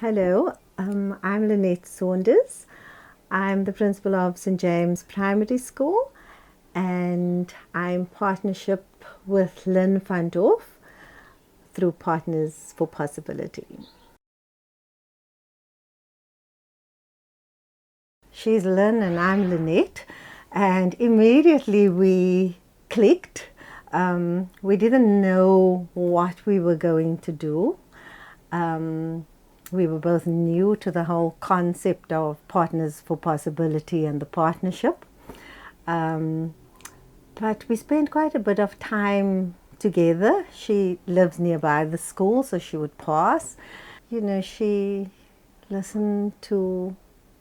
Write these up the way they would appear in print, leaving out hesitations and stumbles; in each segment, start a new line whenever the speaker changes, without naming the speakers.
Hello, I'm Lyentte Saunders. I'm the principal of St. James Primary School, and I'm partnership with Lynn van Dorf through Partners for Possibility. She's Lynn and I'm Lyentte, and immediately we clicked. We didn't know what we were going to do. We were both new to the whole concept of Partners for Possibility and the partnership. But we spent quite a bit of time together. She lives nearby the school, so she would pass. She listened to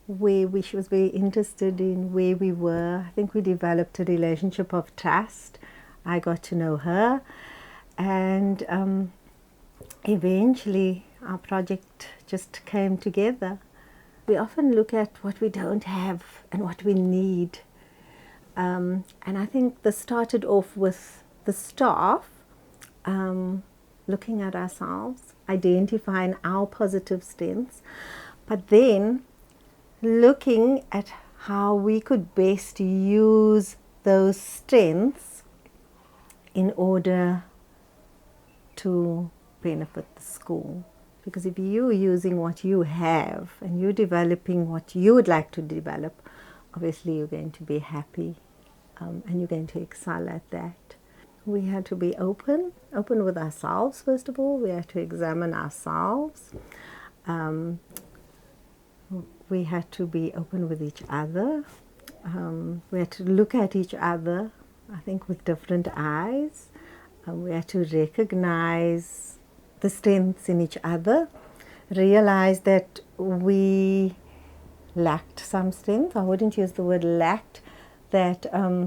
she was very interested in where we were. I think we developed a relationship of trust. I got to know her, and eventually our project just came together. We often look at what we don't have and what we need. And I think this started off with the staff looking at ourselves, identifying our positive strengths, but then looking at how we could best use those strengths in order to benefit the school. Because if you're using what you have and you're developing what you would like to develop, obviously you're going to be happy and you're going to excel at that. We had to be open with ourselves first of all. We had to examine ourselves. We had to be open with each other. We had to look at each other, I think, with different eyes. We had to recognize the strengths in each other, realize that we lacked some strengths. I wouldn't use the word lacked, that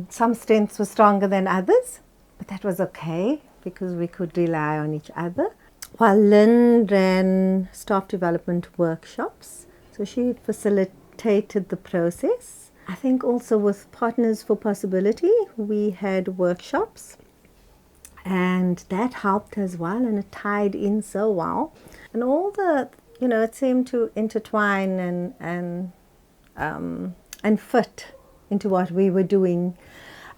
some strengths were stronger than others, but that was okay because we could rely on each other. While Lynn ran staff development workshops, so she facilitated the process. I think also with Partners for Possibility, we had workshops, and that helped as well, and it tied in so well. And all it seemed to intertwine and fit into what we were doing.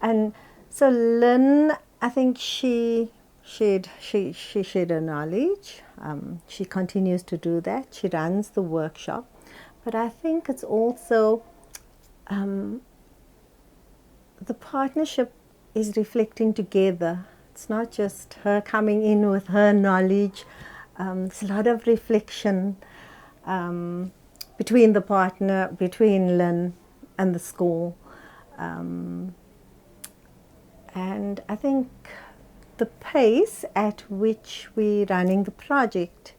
And so Lynn, I think she shared her knowledge. She continues to do that. She runs the workshop. But I think it's also the partnership is reflecting together. It's not just her coming in with her knowledge. It's a lot of reflection between the partner, between Lynn and the school. And I think the pace at which we're running the project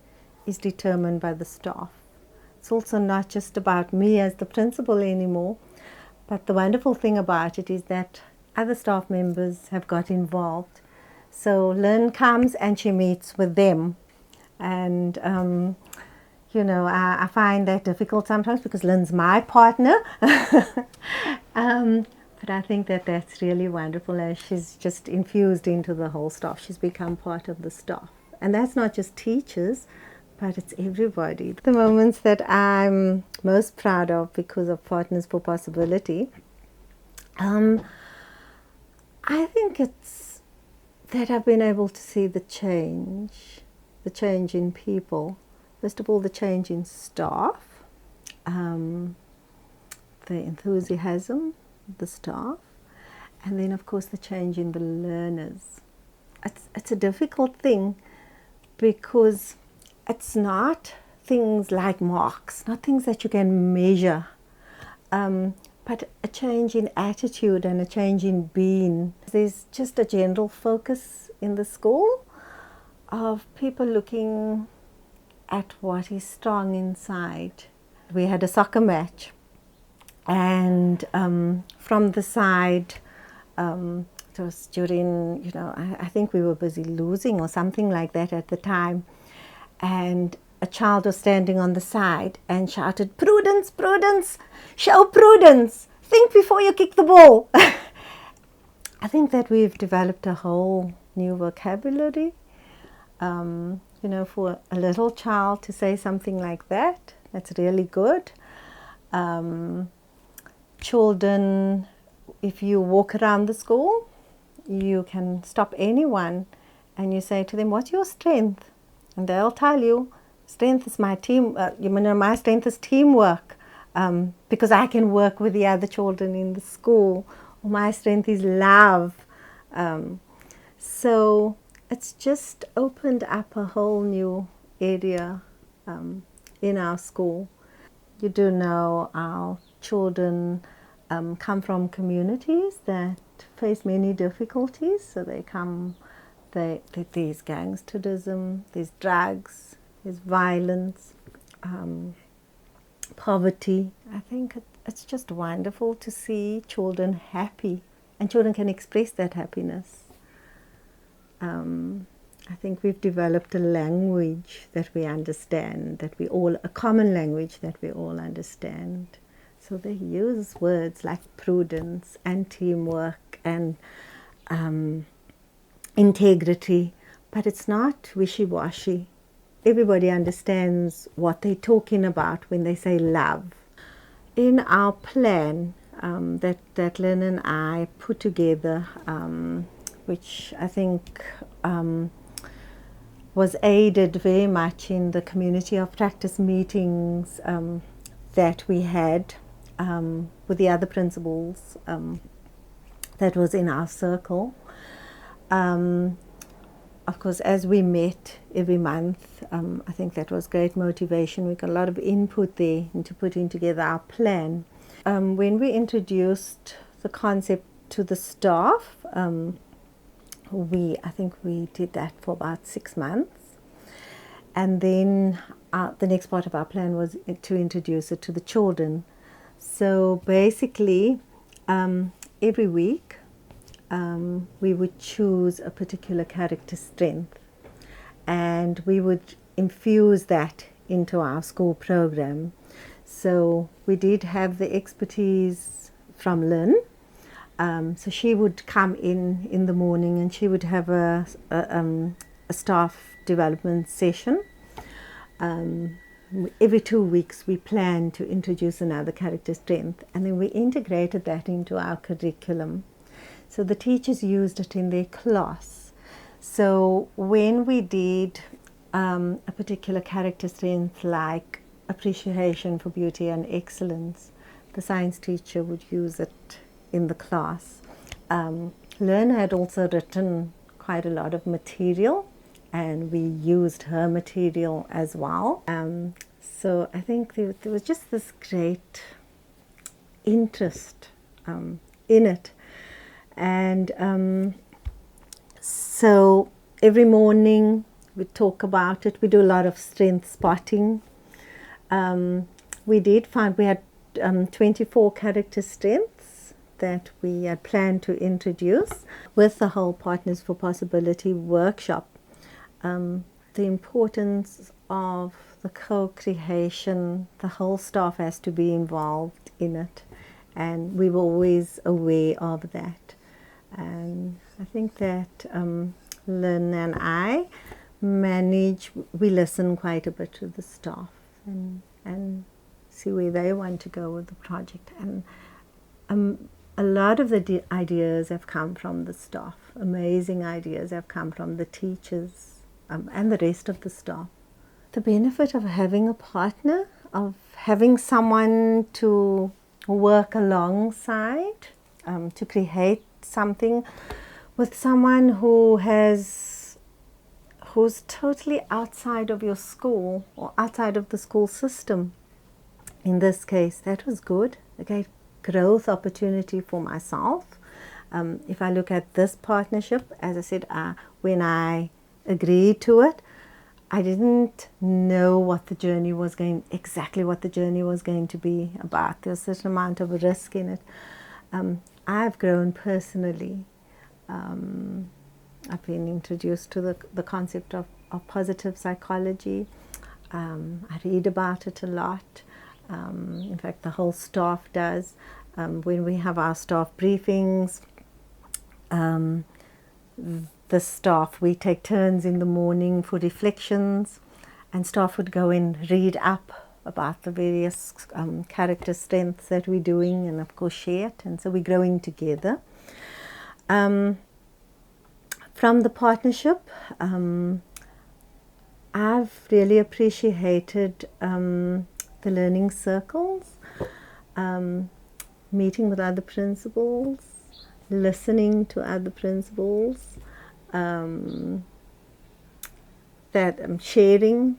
is determined by the staff. It's also not just about me as the principal anymore, but the wonderful thing about it is that other staff members have got involved. So Lynn comes and she meets with them. And, I find that difficult sometimes because Lynn's my partner. But I think that that's really wonderful as she's just infused into the whole staff. She's become part of the staff. And that's not just teachers, but it's everybody. The moments that I'm most proud of because of Partners for Possibility, I think it's that I've been able to see the change in people. First of all, the change in staff, the enthusiasm of the staff, and then of course the change in the learners. It's a difficult thing because it's not things like marks, not things that you can measure, but a change in attitude and a change in being. There's just a general focus in the school of people looking at what is strong inside. We had a soccer match, and from the side, it was during, I think we were busy losing or something like that at the time, and a child was standing on the side and shouted, "Prudence, prudence, show prudence, think before you kick the ball." I think that we've developed a whole new vocabulary. for a little child to say something like that, that's really good. Children, if you walk around the school, you can stop anyone and you say to them, what's your strength? And they'll tell you, strength is my team, my strength is teamwork, because I can work with the other children in the school. Or my strength is love. So it's just opened up a whole new area in our school. You do know our children come from communities that face many difficulties. So there's gangsterism, there's drugs, there's violence, poverty. I think it's just wonderful to see children happy, and children can express that happiness. I think we've developed a language that we understand, a common language that we all understand. So they use words like prudence and teamwork and integrity, but it's not wishy-washy. Everybody understands what they're talking about when they say love. In our plan that Lynn and I put together, which I think was aided very much in the community of practice meetings that we had with the other principals that was in our circle. Of course, as we met every month, I think that was great motivation. We got a lot of input there into putting together our plan. When we introduced the concept to the staff, I think we did that for about 6 months. And then the next part of our plan was to introduce it to the children. So basically, every week, we would choose a particular character strength, and we would infuse that into our school program. So we did have the expertise from Lynn. So she would come in the morning, and she would have a staff development session. Every 2 weeks we planned to introduce another character strength, and then we integrated that into our curriculum. So the teachers used it in their class. So when we did a particular character strength like appreciation for beauty and excellence, the science teacher would use it in the class. Lynn had also written quite a lot of material, and we used her material as well. So I think there was just this great interest in it. And so every morning we talk about it. We do a lot of strength spotting. We did find we had 24 character strengths that we had planned to introduce with the whole Partners for Possibility workshop. The importance of the co-creation, the whole staff has to be involved in it, and we were always aware of that. And I think that Lynn and I we listen quite a bit to the staff and see where they want to go with the project. And a lot of the ideas have come from the staff. Amazing ideas have come from the teachers and the rest of the staff. The benefit of having a partner, of having someone to work alongside, to create something with someone who's totally outside of your school or outside of the school system. In this case, that was good. A great growth opportunity for myself. If I look at this partnership, as I said, when I agreed to it, I didn't know exactly what the journey was going to be about. There was a certain amount of risk in it. I've grown personally. I've been introduced to the concept of positive psychology. I read about it a lot. In fact, the whole staff does. When we have our staff briefings, the the staff. We take turns in the morning for reflections, and staff would go and read up about the various character strengths that we're doing, and of course share it. And so we're growing together. From the partnership, I've really appreciated the learning circles, meeting with other principals, listening to other principals, sharing.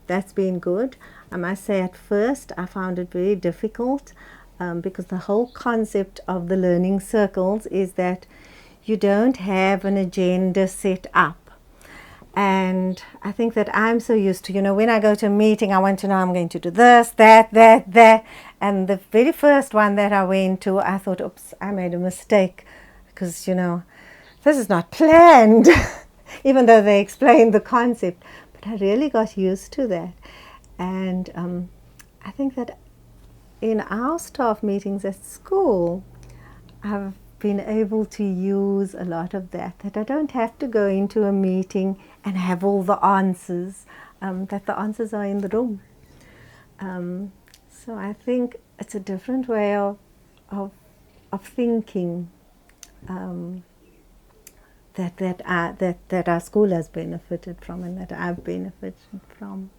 That's been good. I must say at first I found it very difficult because the whole concept of the learning circles is that you don't have an agenda set up. And I think that I'm so used to, when I go to a meeting, I want to know I'm going to do this, that. And the very first one that I went to, I thought, oops, I made a mistake because, this is not planned, even though they explained the concept. But I really got used to that. And I think that in our staff meetings at school, I've been able to use a lot of that I don't have to go into a meeting and have all the answers, that the answers are in the room. So I think it's a different way of thinking that our school has benefited from and that I've benefited from.